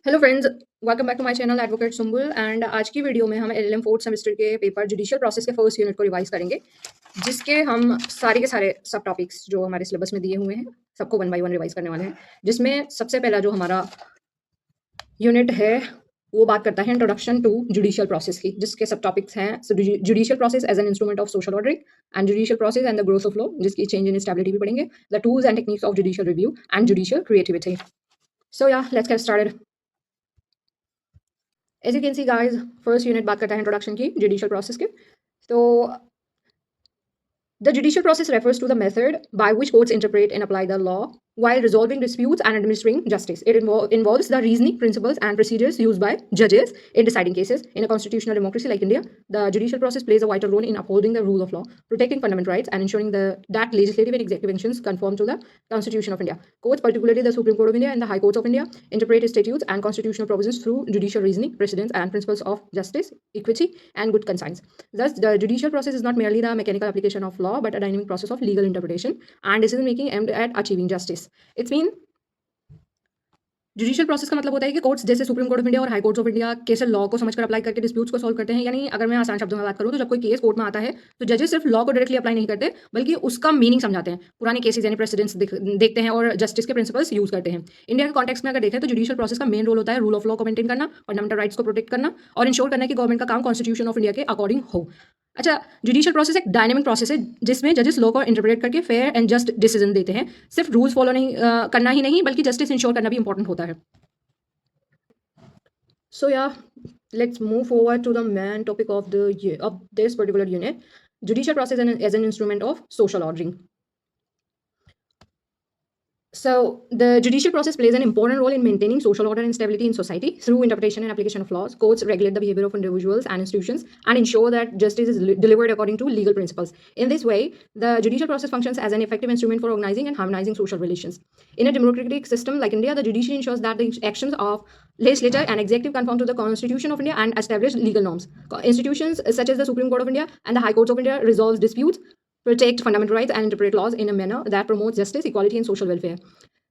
Hello friends, welcome back to my channel advocate Sumbul. And आज की video में हम एलएलएम फोर्थ सेमेस्टर के पेपर जुडिशियल प्रोसेस के फर्स्ट यूनिट को रिवाइज करेंगे, जिसके हम सारे के सारे सब टॉपिक्स जो हमारे सिलेबस में दिए हुए हैं सबको वन बाय वन रिवाइज करने वाले हैं। जिसमें सबसे पहला जो हमारा यूनिट है वो बात करता है इंट्रोडक्शन टू जुडिशियल प्रोसेस की, जिसके सब टॉपिक्स हैं judicial process as an instrument of social ordering and judicial process and the growth of law, जिसकी चेंज इन स्टेबिलिटी भी पढ़ेंगे, the tools and techniques of judicial review and judicial creativity. So या let's get started. As you can see guys, first unit बात करता है introduction की judicial process के। तो the judicial process refers to the method by which courts interpret and apply the law while resolving disputes and administering justice. It involves the reasoning principles and procedures used by judges in deciding cases. In a constitutional democracy like India, the judicial process plays a vital role in upholding the rule of law, protecting fundamental rights, and ensuring that legislative and executive functions conform to the Constitution of India. Courts, particularly the Supreme Court of India and the High Courts of India, interpret statutes and constitutional provisions through judicial reasoning, precedents, and principles of justice, equity, and good conscience. Thus, the judicial process is not merely the mechanical application of law, but a dynamic process of legal interpretation and decision making aimed at achieving justice. It's mean judicial process का मतलब होता है कि courts जैसे supreme court of India और high courts of India कैसे law को समझकर अप्लाई करके डिस्प्यूट्स को सॉल्व करते हैं। यानी अगर मैं आसान शब्दों में बात करूं तो जब कोई केस कोर्ट में आता है तो जजेस सिर्फ लॉ को डायरेक्टली अप्लाई नहीं करते बल्कि उसका मीनिंग समझाते हैं, पुराने केसेस यानी प्रेसिडेंट्स देखते हैं और जस्टिस के प्रिंसिपल्स यूज करते हैं। इंडिया के कॉन्टेक्स्ट में अगर देखें तो जुडिशियल प्रोसेस का मेन रोल होता है रूल ऑफ लॉ को मेंटेन करना, फंडामेंटल राइट्स को प्रोटेक्ट करना और इंश्योर करना कि गवर्नमेंट का काम कॉन्स्टिट्यूशन ऑफ इंडिया के अकॉर्डिंग हो। अच्छा, जुडिशियल प्रोसेस एक डायनेमिक प्रोसेस है जिसमें जजेस लॉ को इंटरप्रेट करके फेयर एंड जस्ट डिसीजन देते हैं। सिर्फ रूल्स फॉलो नहीं करना ही नहीं बल्कि जस्टिस इंश्योर करना भी इंपॉर्टेंट होता है। So yeah, let's move forward to the main topic of this particular unit, judicial process as an instrument of social ordering. So the judicial process plays an important role in maintaining social order and stability in society through interpretation and application of laws. Courts regulate the behavior of individuals and institutions and ensure that justice is delivered according to legal principles. In this way, the judicial process functions as an effective instrument for organizing and harmonizing social relations. In a democratic system like India, the judiciary ensures that the actions of legislature and executive conform to the Constitution of India and establish legal norms. Institutions such as the Supreme Court of India and the High Courts of India resolve disputes, protect fundamental rights, and interpret laws in a manner that promotes justice, equality, and social welfare.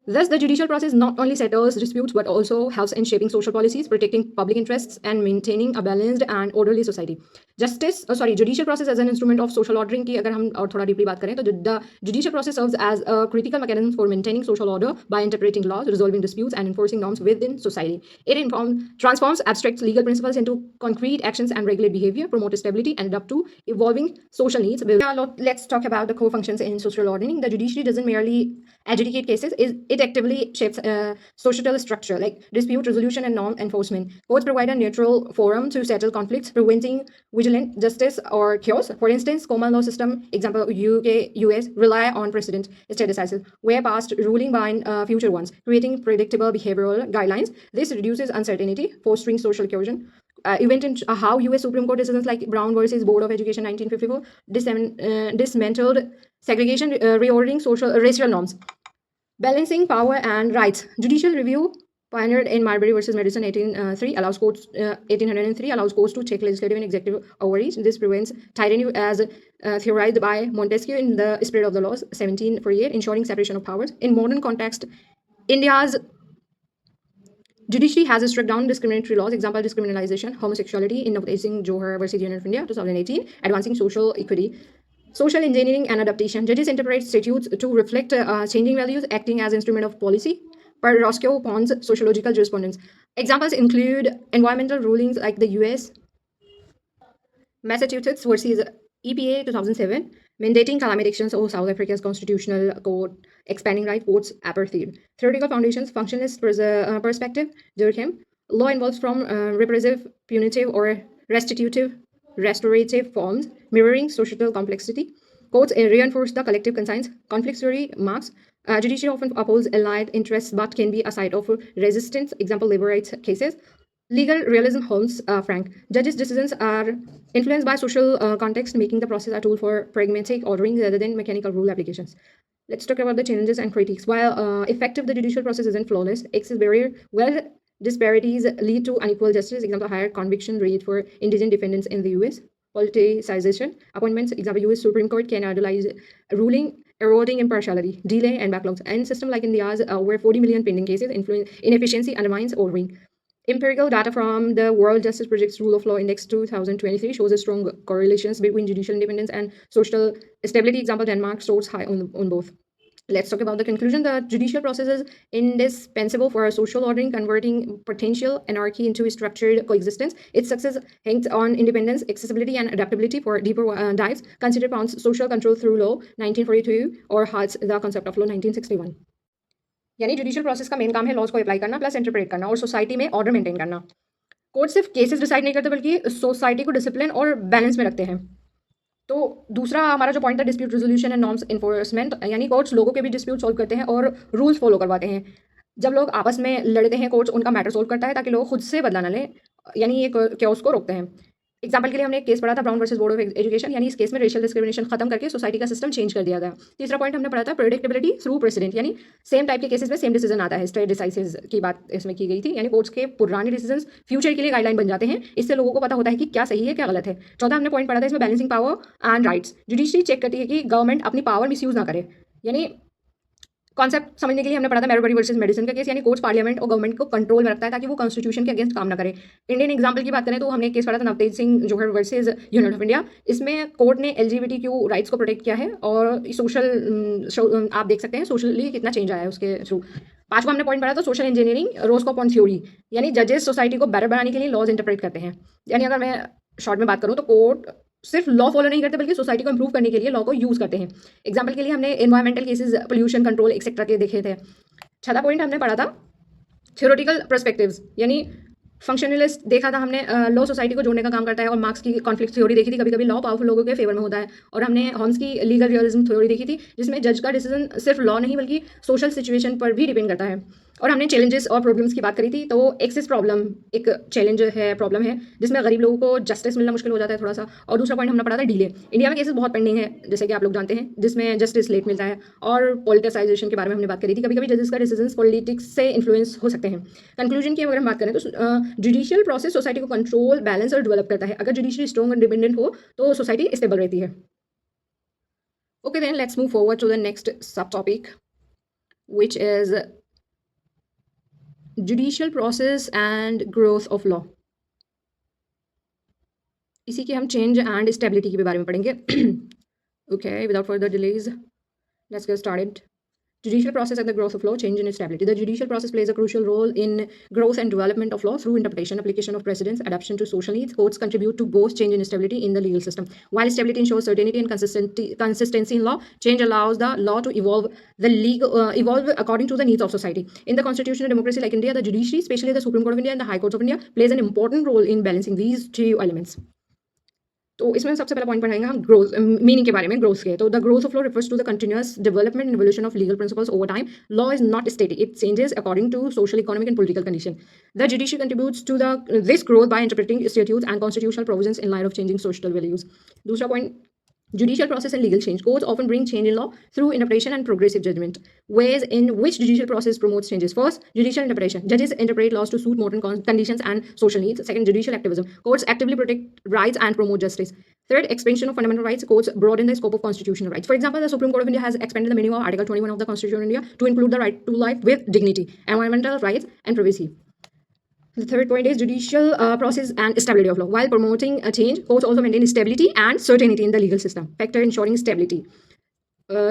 Thus, the judicial process not only settles disputes but also helps in shaping social policies, protecting public interests, and maintaining a balanced and orderly society. Judicial process as an instrument of social ordering की अगर हम और थोड़ा deeply बात करें तो the judicial process serves as a critical mechanism for maintaining social order by interpreting laws, resolving disputes, and enforcing norms within society. It transforms abstract legal principles into concrete actions and regulate behavior, promote stability, and adapt to evolving social needs. Now, let's talk about the core functions in social ordering. The judiciary doesn't merely adjudicate cases, it actively shapes societal structure like dispute resolution and norm enforcement. Courts provide a neutral forum to settle conflicts, preventing vigilant justice or chaos. For instance, common law system, example UK, US, rely on precedent decisions where past ruling bind future ones, creating predictable behavioral guidelines. This reduces uncertainty, fostering social cohesion. Event in how US Supreme Court decisions like Brown versus Board of Education 1954 dismantled segregation, reordering racial norms. Balancing power and rights. Judicial review pioneered in Marbury versus Madison 1803 allows courts 1803 allows courts to check legislative and executive overreach. This prevents tyranny as theorized by Montesquieu in The Spirit of the Laws 1748, ensuring separation of powers. In modern context, India's judiciary has struck down discriminatory laws, example discriminalization, homosexuality in Navtej Johar versus Union of India 2018, advancing social equity. Social engineering and adaptation. Judges interpret statutes to reflect changing values, acting as instrument of policy. Per Roscoe Pond's sociological jurisprudence. Examples include environmental rulings like the US, Massachusetts versus EPA 2007, mandating climate actions or South Africa's constitutional court, expanding right courts apartheid. Theoretical foundations, functionalist perspective, Durkheim. Law involves from repressive, punitive, or restorative forms, mirroring societal complexity. Courts reinforce the collective conscience. Conflict theory, Marx. Judiciary often upholds allied interests but can be a site of resistance, example labor rights cases. Legal realism, Holmes, Frank. Judges' decisions are influenced by social context, making the process a tool for pragmatic ordering rather than mechanical rule applications. Let's talk about the challenges and critiques. While effective, the judicial process isn't flawless. Access barrier, well, disparities lead to unequal justice. Example, higher conviction rate for indigent defendants in the US. Politicization, appointments, example, US Supreme Court can idolize ruling, eroding impartiality, delay, and backlogs. And system like India's over 40 million pending cases, inefficiency undermines ordering. Empirical data from the World Justice Project's Rule of Law Index 2023 shows a strong correlations between judicial independence and social stability. Example, Denmark scores high on both. Let's talk about the conclusion. The judicial process is indispensable for a social ordering, converting potential anarchy into structured coexistence. Its success hangs on independence, accessibility, and adaptability. For deeper dives, consider Pound's social control through law 1942 or Hart's The Concept of Law 1961. यानी judicial process का main काम है laws को apply करना plus interpret करना और society में order maintain करना. कोर्ट सिर्फ केसेस डिसाइड नहीं करते बल्कि सोसाइटी को डिसिप्लिन और बैलेंस में रखते हैं. तो दूसरा हमारा जो पॉइंट था dispute resolution and norms enforcement, यानी कोर्ट्स लोगों के भी डिस्प्यूट सॉल्व करते हैं और रूल्स फॉलो करवाते हैं. जब लोग आपस में लड़ते हैं कोर्ट्स उनका मैटर सॉल्व करता है ताकि लोग खुद से बदला न लें, यानी ये क्योस को रोकते हैं. एग्जाम्पल के लिए हमने एक केस पढ़ा था brown versus board of education, यानी इस केस में रेशियल डिस्क्रिमिनेशन खत्म करके सोसाइटी का सिस्टम चेंज कर दिया गया. तीसरा पॉइंट हमने पढ़ा था प्रेडिक्टेबिलिटी थ्रू प्रेसिडेंट, यानी सेम टाइप के केसेस में सेम डिसीजन आता है. स्ट्रेट डिसाइसिस की बात इसमें की गई थी, यानी कोर्ट्स के पुराने डिसीजन फ्यूचर के लिए गाइडलाइन बन जाते हैं. इससे लोगों को पता होता है कि क्या सही है क्या गलत है. चौथा हमने पॉइंट पढ़ा था इसमें balancing power and rights. Judiciary check करती है कि गवर्नमेंट अपनी पावर मिसयूज ना करे. यानी कॉन्सेप्ट समझने के लिए हमने पढ़ा था मैरोबरी वर्सेस मेडिसिन का केस, यानी कोर्ट्स पार्लियामेंट और गवर्नमेंट को कंट्रोल में रखता है ताकि वो कॉन्स्टिट्यूशन के अगेंस्ट काम ना करे. इंडियन एग्जांपल की बात करें तो हमने एक केस पढ़ा था नवतेज सिंह जोहर वर्सेस यूनियन ऑफ इंडिया. इसमें कोर्ट ने LGBTQ राइट्स को प्रोटेक्ट किया है और सोशल आप देख सकते हैं सोशली कितना चेंज आया है उसके थ्रू. पांचवा हमने पॉइंट पढ़ा था सोशल इंजीनियरिंग रोस्कोप ऑन थ्योरी, यानी जजेस सोसाइटी को बेटर बनाने के लिए लॉज इंटरप्रेट करते हैं. यानी अगर मैं शॉर्ट में बात करूँ तो कोर्ट सिर्फ लॉ फॉलो नहीं करते बल्कि सोसाइटी को इंप्रूव करने के लिए लॉ को यूज करते हैं. एग्जाम्पल के लिए हमने environmental cases, pollution control etcetera के देखे थे. छठा पॉइंट हमने पढ़ा था थ्योरेटिकल पर्सपेक्टिव्स, यानी फंक्शनलिस्ट देखा था हमने. लॉ सोसाइटी को जोड़ने का काम करता है और मार्क्स की कॉन्फ्लिक्ट थ्योरी देखी थी. कभी कभी लॉ पावरफुल लोगों के फेवर में होता है. और हमने हॉर्न्स की लीगल रियलिज्म थ्योरी देखी थी जिसमें जज का डिसीजन सिर्फ लॉ नहीं बल्कि सोशल सिचुएशन पर भी डिपेंड करता है. और हमने चैलेंजेस और प्रॉब्लम्स की बात करी थी. तो एक्सेस प्रॉब्लम एक चैलेंज है, प्रॉब्लम है जिसमें गरीब लोगों को जस्टिस मिलना मुश्किल हो जाता है थोड़ा सा. और दूसरा पॉइंट हमने पढ़ा था डिले. इंडिया में केसेस बहुत पेंडिंग है जैसे कि आप लोग जानते हैं, जिसमें जस्टिस लेट मिलता है. और पॉलिटिसाइजेशन के बारे में हमने बात करी थी. कभी कभी जजेस का डिसीजन पॉलिटिक्स से इन्फ्लुएंस हो सकते हैं. कंक्लूजन की अगर हम बात करें तो जुडिशियल प्रोसेस सोसाइटी को कंट्रोल, बैलेंस और डेवलप करता है. अगर जुडिशरी स्ट्रॉन्ग और इंडिपेंडेंट हो तो सोसाइटी स्टेबल रहती है. Okay then let's move forward to the next sub topic which is judicial process and growth of law. इसी के हम चेंज एंड स्टेबिलिटी के बारे में पढ़ेंगे. Okay, without further delays let's get started. Judicial process and the growth of law, change and stability. The judicial process plays a crucial role in growth and development of law through interpretation, application of precedents, adaptation to social needs. Courts contribute to both change and stability in the legal system. While stability ensures certainty and consistency in law, change allows the law to evolve according to the needs of society. In the constitutional democracy like India, the judiciary, especially the Supreme Court of India and the High Courts of India, plays an important role in balancing these two elements. तो इसमें सबसे पहला point पढ़ेंगे हम growth meaning के बारे में, growth के. तो the growth of law refers to the continuous development and evolution of legal principles over time. Law is not static, it changes according to social, economic and political condition. The judiciary contributes to this growth by interpreting statutes and constitutional provisions in light of changing social values. दूसरा point judicial process and legal change. Courts often bring change in law through interpretation and progressive judgment. Ways in which judicial process promotes changes. First, judicial interpretation. Judges interpret laws to suit modern conditions and social needs. Second, judicial activism. Courts actively protect rights and promote justice. Third, expansion of fundamental rights. Courts broaden the scope of constitutional rights. For example, the Supreme Court of India has expanded the meaning of Article 21 of the Constitution of India to include the right to life with dignity, environmental rights, and privacy. The third point is judicial process and stability of law. While promoting a change, courts also maintain stability and certainty in the legal system. Factor ensuring stability.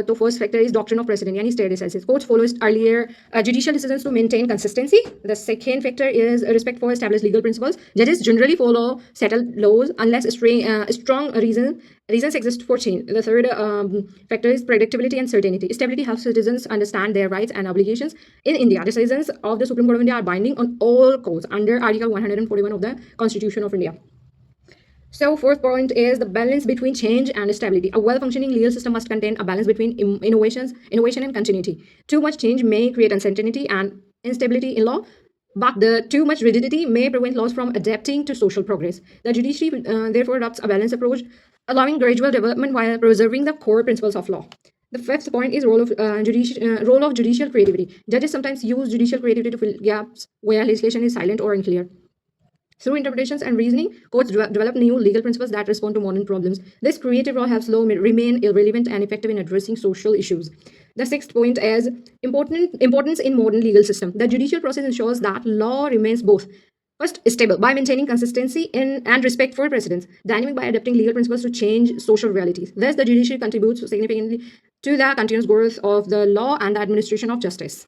The first factor is doctrine of precedent, yani stare decisis. Courts follow earlier judicial decisions to maintain consistency. The second factor is respect for established legal principles. Judges generally follow settled laws unless strong reasons exist for change. The third factor is predictability and certainty. Stability helps citizens understand their rights and obligations. In India, decisions of the Supreme Court of India are binding on all courts under Article 141 of the Constitution of India. So fourth point is the balance between change and stability. A well-functioning legal system must contain a balance between innovation and continuity. Too much change may create uncertainty and instability in law, but the too much rigidity may prevent laws from adapting to social progress. The judiciary therefore adopts a balanced approach, allowing gradual development while preserving the core principles of law. The fifth point is role of judicial creativity. Judges sometimes use judicial creativity to fill gaps where legislation is silent or unclear. Through interpretations and reasoning, courts develop new legal principles that respond to modern problems. This creative role helps law remain relevant and effective in addressing social issues. The sixth point is importance in modern legal system. The judicial process ensures that law remains both First, stable by maintaining consistency in and respect for precedents. Dynamic by adapting legal principles to change social realities. Thus, the judiciary contributes significantly to the continuous growth of the law and the administration of justice.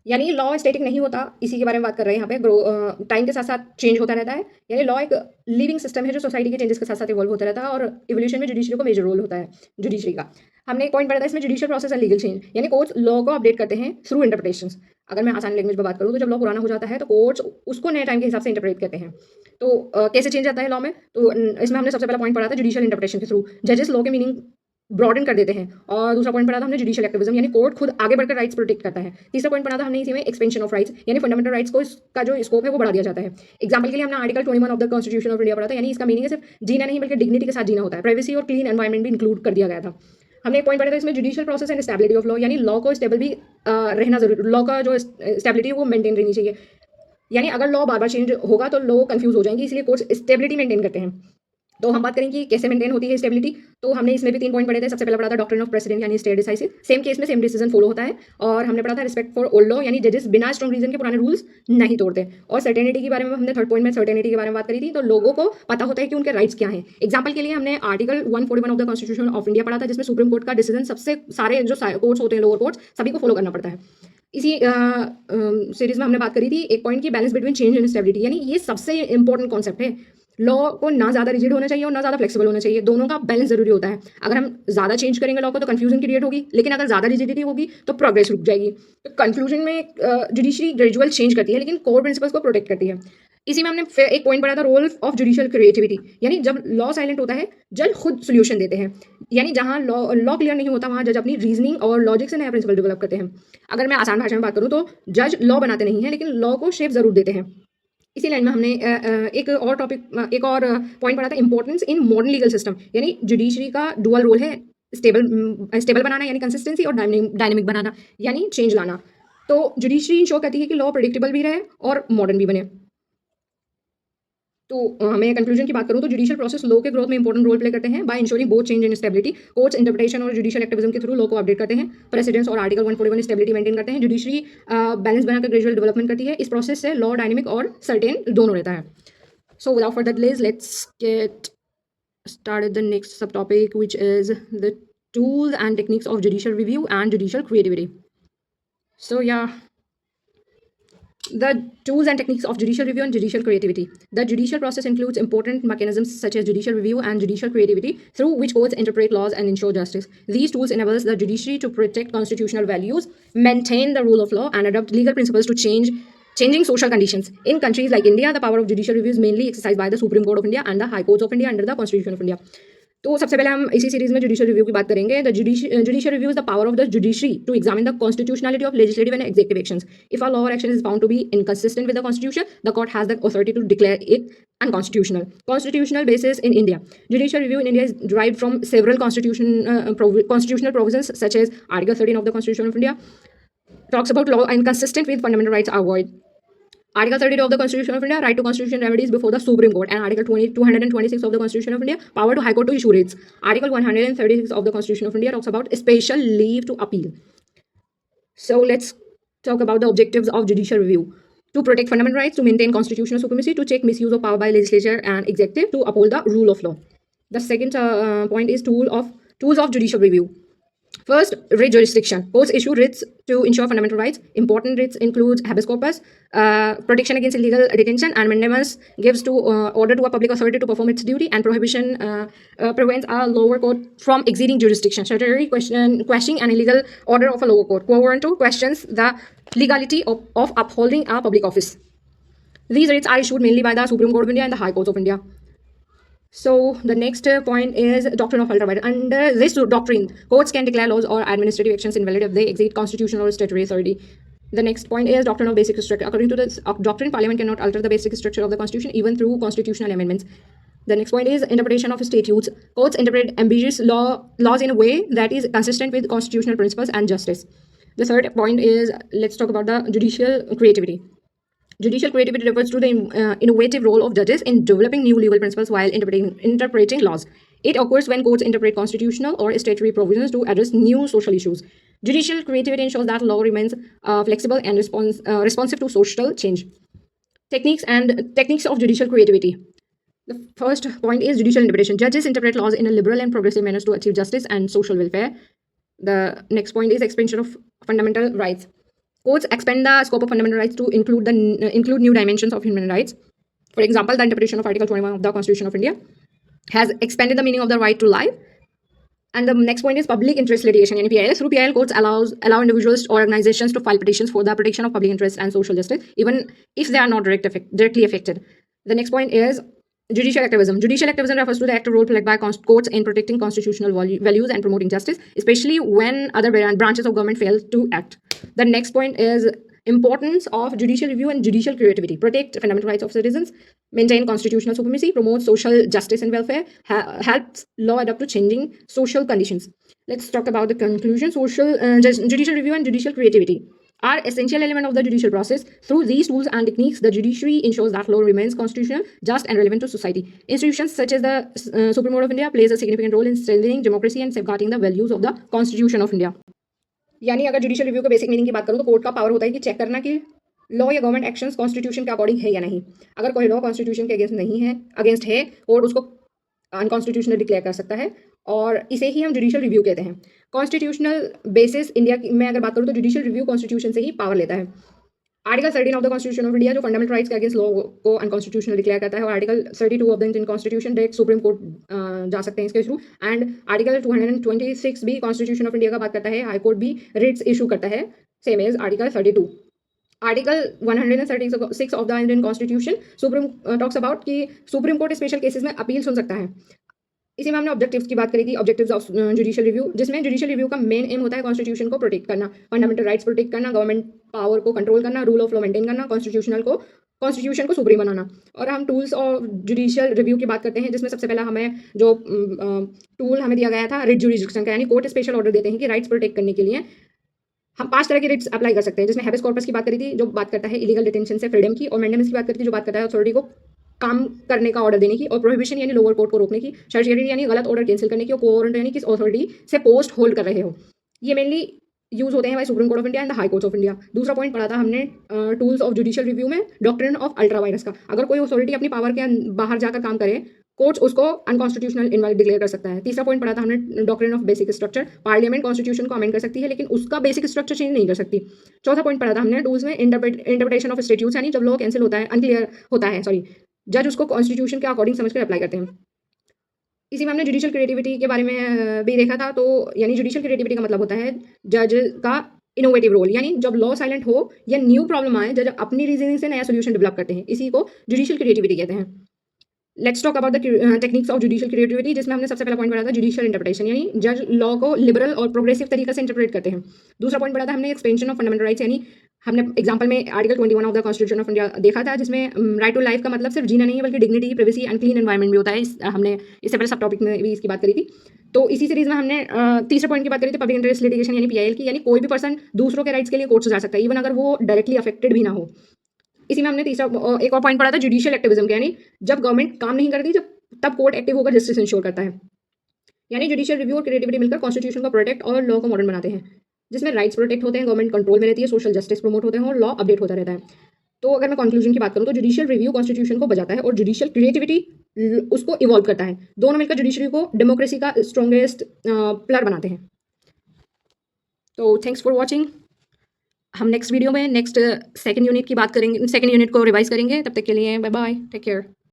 यानी law static नहीं होता, इसी के बारे में बात कर रहे हैं यहाँ पे। टाइम के साथ साथ चेंज होता रहता है, यानी लॉ एक लिविंग सिस्टम है जो सोसाइटी के चेंजेस के साथ साथ इवॉल्व होता रहता है, और इवोल्यूशन में जुडिशरी को मेजर रोल होता है जुडिशरी का। हमने एक पॉइंट पढ़ा था इसमें, judicial process and legal change, यानी कोर्ट्स लॉ को अपडेट करते हैं थ्रू इंटरप्रिटेशंस। अगर मैं आसान लैंग्वेज में बात करूँ तो जब लॉ पुराना हो जाता है तो कोर्ट्स उसको नए टाइम के हिसाब से इंटरप्रेट करते हैं। तो कैसे चेंज आता है लॉ में, तो इसमें हमने सबसे पहला पॉइंट पढ़ा था जुडिशियल इंटरप्रिटेशन के थ्रू जजेस लॉ के मीनिंग ब्रॉडन कर देते हैं, और दूसरा पॉइंट पढ़ा था हमने जुडिशियल एक्टिविज्म, यानी कोर्ट खुद आगे बढ़कर राइट्स प्रोटेक्ट करता है। तीसरा पॉइंट पढ़ा था हमने इसी में एक्सपेंशन ऑफ राइट्स, यानी फंडामेंटल राइट्स को इसका जो स्कोप है वो बढ़ा दिया जाता है। एग्जाम्पल के लिए हमने article 21 of the constitution of India पढ़ा था, यानी इसका मीनिंग है सिर्फ जीना नहीं बल्कि डिग्निटी के साथ जीना होता है। प्राइवेसी और क्लीन एनवायरमेंट भी इंक्लूड कर दिया गया था। हमने एक पॉइंट पढ़ा था इसमें judicial process and stability of law, यानी लॉ को स्टेबल भी रहना जरूरी, लॉ का जो स्टेबिलिटी है वो मेंटेन रहनी चाहिए। यानी अगर लॉ बार बार चेंज होगा तो लोग कंफ्यूज हो जाएंगे, इसलिए कोर्ट्स स्टेबिलिटी मेंटेन करते हैं। तो हम बात करें कि कैसे मेंटेन होती है स्टेबिलिटी, तो हमने इसमें भी 3 पॉइंट पढ़े थे। सबसे पहला पढ़ा था डॉक्ट्रिन ऑफ प्रेसिडेंट, यानी स्टे डिसाइसिव, सेम केस में सेम डिसीजन फॉलो होता है। और हमने पढ़ा था रिस्पेक्ट फॉर ओल्ड लॉ, यानी जजेस बिना स्ट्रॉन्ग रीजन के पुराने रूल्स नहीं तोड़ते। और सर्टेनिटी के बारे में हमने थर्ड पॉइंट में सर्टेनिटी के बारे में बात करी थी, तो लोगों को पता होता है कि उनके राइट्स क्या हैं। एग्जाम्पल के लिए हमने article 141 of the constitution of India पढ़ा था, जिसमें सुप्रीम कोर्ट का डिसीजन सबसे सारे जो कोर्ट्स होते हैं, लोअर कोर्ट्स, सभी को फॉलो करना पड़ता है। इसी सीरीज में हमने बात करी थी एक पॉइंट की, balance between change and stability, यानी ये सबसे इंपॉर्टेंट कॉन्सेप्ट है। लॉ को ना ज़्यादा रिजिड होना चाहिए और ना ज़्यादा फ्लेक्सिबल होना चाहिए, दोनों का बैलेंस जरूरी होता है। अगर हम ज़्यादा चेंज करेंगे लॉ को तो कंफ्यूजन क्रिएट होगी, लेकिन अगर ज़्यादा रिजिडिटी होगी तो प्रोग्रेस रुक जाएगी। तो कंक्लूजन में जुडिशरी ग्रेजुअल चेंज करती है लेकिन कोर प्रिंसिपल्स को प्रोटेक्ट करती है। इसी में हमने एक पॉइंट पढ़ा था रोल ऑफ जुडिशियल क्रिएटिविटी, यानी जब लॉ साइलेंट होता है जज खुद सोल्यूशन देते हैं, यानी जहाँ लॉ क्लियर नहीं होता वहाँ जज अपनी रीजनिंग और लॉजिक से नया प्रिंसिपल डेवलप करते हैं। अगर मैं आसान भाषा में बात करूँ तो जज लॉ बनाते नहीं हैं लेकिन लॉ को शेप जरूर देते हैं। इसी लाइन में हमने एक और पॉइंट पढ़ा था importance in modern legal system, यानी जुडिशरी का डुअल रोल है, स्टेबल बनाना यानी कंसिस्टेंसी, और डायनेमिक बनाना यानी चेंज लाना। तो जुडिशरी इंश्योर करती है कि लॉ प्रेडिक्टेबल भी रहे और मॉडर्न भी बने। तो मैं कंक्लूजन की बात करूँ तो जुडिशियल प्रोसेस लॉ के ग्रोथ में इंपॉर्टेंट रोल प्ले करते हैं by insuring both change and stability. Courts interpretation और जुडिशियल एक्टिविज्म के थ्रू लॉ को अपडेट करते हैं, प्रेसिडेंट्स और आर्टिकल 141 स्टेबिलिटी मेंटेन करते हैं। जुडिशरी बैलेंस बनाकर ग्रेजुअल डेवलपमेंट करती है। इस प्रोसेस से लॉ डायनेमिक और सर्टेन दोनों रहता है। So without further delays let's get started the next subtopic, which is the tools and techniques of judicial review and judicial creativity. So yeah, the tools and techniques of judicial review and judicial creativity. The judicial process includes important mechanisms such as judicial review and judicial creativity through which courts interpret laws and ensure justice. These tools enable the judiciary to protect constitutional values, maintain the rule of law, and adopt legal principles to changing social conditions. In countries like India, the power of judicial review is mainly exercised by the Supreme Court of India and the High Courts of India under the Constitution of India. तो सबसे पहले हम इसी series में judicial review की बात करेंगे। The judicial review is the power of the judiciary to examine the constitutionality of legislative and executive actions. If a law or action is found to be inconsistent with the constitution, the court has the authority to declare it unconstitutional. Constitutional basis in India. Judicial review in India is derived from several constitutional provisions such as Article 13 of the Constitution of India talks about law inconsistent with fundamental rights are void. Article 32 of the Constitution of India, right to constitutional remedies before the Supreme Court, and Article 226 of the Constitution of India, power to High Court to issue writs. Article 136 of the Constitution of India talks about special leave to appeal. So let's talk about the objectives of judicial review. To protect fundamental rights, to maintain constitutional supremacy, to check misuse of power by legislature and executive, to uphold the rule of law. The second point is tools of judicial review. First, writ jurisdiction. Courts issue writs to ensure fundamental rights. Important writs include habeas corpus, protection against illegal detention, and mandamus gives to order to a public authority to perform its duty, and prohibition prevents a lower court from exceeding jurisdiction. Statutory questioning an illegal order of a lower court. Quo warranto questions the legality of upholding a public office. These writs are issued mainly by the Supreme Court of India and the High Courts of India. So the next point is doctrine of ultra vires. Under this doctrine, courts can declare laws or administrative actions invalid if they exceed constitutional or statutory authority. The next point is doctrine of basic structure. According to this doctrine, Parliament cannot alter the basic structure of the Constitution even through constitutional amendments. The next point is interpretation of statutes. Courts interpret ambiguous laws in a way that is consistent with constitutional principles and justice. The third point is, let's talk about the judicial creativity. Judicial creativity refers to the innovative role of judges in developing new legal principles while interpreting laws. It occurs when courts interpret constitutional or statutory provisions to address new social issues. Judicial creativity ensures that law remains flexible and responsive to social change. Techniques of judicial creativity. The first point is judicial interpretation. Judges interpret laws in a liberal and progressive manner to achieve justice and social welfare. The next point is expansion of fundamental rights. Courts expand the scope of fundamental rights to include new dimensions of human rights. For example, the interpretation of Article 21 of the Constitution of India has expanded the meaning of the right to life. And the next point is public interest litigation, yani PIL. Through PIL, courts allow individuals or organizations to file petitions for the protection of public interest and social justice, even if they are not directly affected. The next point is judicial activism. Judicial activism refers to the active role played by courts in protecting constitutional values and promoting justice, especially when other branches of government fail to act. The next point is importance of judicial review and judicial creativity. Protect fundamental rights of citizens, maintain constitutional supremacy, promote social justice and welfare, helps law adapt to changing social conditions. Let's talk about the conclusion. Judicial review and judicial creativity are essential element of the judicial process. Through these tools and techniques, the judiciary ensures that law remains constitutional, just, and relevant to society. Institutions such as the Supreme Court of India plays a significant role in strengthening democracy and safeguarding the values of the Constitution of India. यानी अगर judicial review के basic meaning की बात करूँ तो court का power होता है कि चेक करना कि लॉ या गवर्नमेंट एक्शंस कॉन्स्टिट्यूशन के अकॉर्डिंग है या नहीं. अगर कोई लॉ कॉन्स्टिट्यूशन के अगेंस्ट है कोर्ट उसको अनकॉन्स्टिट्यूशनल डिक्लेयर कर सकता है, और इसे ही हम जुडिशियल रिव्यू कहते हैं. कॉन्स्टिट्यूशनल बेसिस इंडिया में अगर बात करूँ तो जुडिशियल रिव्यू कॉन्स्टिट्यूशन से ही पावर लेता है. Article 13 of the constitution of India जो फंडामेंटल राइट्स के अगेंस्ट लॉ को अनकॉन्स्टिट्यूशनल डिक्लेयर करता है, और article 32 of the Indian constitution direct supreme court जा सकते हैं इसके थ्रू. एंड आर्टिकल 226 भी कॉन्स्टिट्यूशन ऑफ इंडिया का बात करता है, हाई कोर्ट भी रिट्स इशू करता है, same as article 32. Article 136 of the Indian constitution supreme talks about कि सुप्रीम कोर्ट स्पेशल केसेस में अपील सुन सकता है. इसी में हमने ऑब्जेक्टिव्स की बात करी थी, ऑब्जेक्टिव्स ऑफ जुडिशियल रिव्यू, जिसमें जुडिशियल रिव्यू का मेन एम होता है कॉन्स्टिट्यूशन को प्रोटेक्ट करना, फंडामेंटल राइट्स प्रोटेक्ट करना, गवर्नमेंट पावर को कंट्रोल करना, रूल ऑफ लॉ मेंटेन करना, कॉन्स्टिट्यूशन को सुप्रीम बनाना. और हम टूल्स ऑफ जुडिशियल रिव्यू की बात करते हैं, जिसमें सबसे पहला हमें जो टूल हमें दिया गया था रिट जुरिडिक्शन का, यानी कोर्ट स्पेशल ऑर्डर देते हैं कि राइट्स प्रोटेक्ट करने के लिए हम 5 तरह के रिट्स अप्लाई कर सकते हैं, जिसमें हैबेस कॉर्पस की बात करी थी जो बात करता है इलीगल डिटेंशन से फ्रीडम की, और मैंडेमस की बात करती है जो बात करता है अथॉरिटी को काम करने का ऑर्डर देने की, और प्रोहिबिशन यानी लोअर कोर्ट को रोकने की, सर्जियरी यानी गलत ऑर्डर कैंसिल करने की, और कोवारंट यानी किस अथॉरिटी से पोस्ट होल्ड कर रहे हो. ये मेनली यूज होते हैं by supreme court of India and the high court of India. दूसरा पॉइंट पढ़ा था हमने टूल्स ऑफ जुडिशियल रिव्यू में डॉक्ट्रिन ऑफ अल्ट्रा वायरस का. अगर कोई अथॉरिटी अपनी पावर के बाहर जाकर काम करे, कोर्ट्स उसको अनकॉन्स्टिट्यूशनल इनवैलिड डिक्लेयर कर सकता है. तीसरा पॉइंट पढ़ा था हमने doctrine of basic structure. Parliament constitution को अमेंड कर सकती है लेकिन उसका बेसिक स्ट्रक्चर चेंज नहीं कर सकती. चौथा पॉइंट पढ़ा था हमने टूल्स में इंटरप्रिटेशन ऑफ स्टेट्यूट्स, यानी जब लॉ कैंसिल होता है, अनक्लियर होता है, जज उसको कॉन्स्टिट्यूशन के अकॉर्डिंग समझकर अप्लाई करते हैं. इसी में हमने जुडिशियल क्रिएटिविटी के बारे में भी देखा था. तो यानी जुडिशियल क्रिएटिविटी का मतलब होता है जज का इनोवेटिव रोल, यानी जब लॉ साइलेंट हो या न्यू प्रॉब्लम आए, जज अपनी रीजनिंग से नया सोल्यूशन डेवलप करते हैं. इसी को जुडिशियल क्रिएटिविटी कहते हैं. Let's talk about the techniques of judicial creativity, जिसमें हमने सबसे पहला पॉइंट पढ़ा था जुडिशियल इंटरप्रिटेशन, यानी जज लॉ को लिबरल और प्रोग्रेसिव तरीके से इंटरप्रेट करते हैं. दूसरा पॉइंट पढ़ा था हमने एक्सपेंशन ऑफ फंडामेंटल राइट्स, यानी हमने एग्जांपल में article 21 of the constitution of India देखा था, जिसमें राइट टू लाइफ का मतलब सिर्फ जीना नहीं है बल्कि dignity, privacy and clean environment भी होता है. हमने इससे पहले सब टॉपिक में भी इसकी बात करी थी. तो इसी सीरीज में हमने तीसरे पॉइंट की बात करी थी पब्लिक इंटरेस्ट लिटिगेशन यानी पीआईएल की, यानी कोई भी पर्सन दूसरों के राइट्स के लिए कोर्ट से जा सकता है इवन अगर वो डायरेक्टली अफेक्टेड भी ना हो. इसी में हमने तीसरा एक और पॉइंट पढ़ा था जुडिशियल एक्टिविज्म, यानी जब गवर्नमेंट काम नहीं करती तब कोर्ट एक्टिव होकर जस्टिस इंश्योर करता है. यानी जुडिशियल रिव्यू और क्रिएटिविटी मिलकर कॉन्स्टिट्यूशन को प्रोटेक्ट और लॉ को मॉडर्न बनाते हैं, जिसमें राइट्स प्रोटेक्ट होते हैं, गवर्नमेंट कंट्रोल में रहती है, सोशल जस्टिस प्रमोट होते हैं और लॉ अपडेट होता रहता है. तो अगर मैं कंक्लूजन की बात करूँ तो जुडिशियल रिव्यू कॉन्स्टिट्यूशन को बजाता है और जुडिशियल क्रिएटिविटी उसको इवॉल्व करता है. दोनों मिलकर जुडिशरी को डेमोक्रेसी का स्ट्रॉन्गेस्ट पिलर बनाते हैं. तो थैंक्स फॉर वॉचिंग. हम नेक्स्ट वीडियो में नेक्स्ट सेकंड यूनिट की बात करेंगे, सेकंड यूनिट को रिवाइज करेंगे. तब तक के लिए बाय बाय, टेक केयर.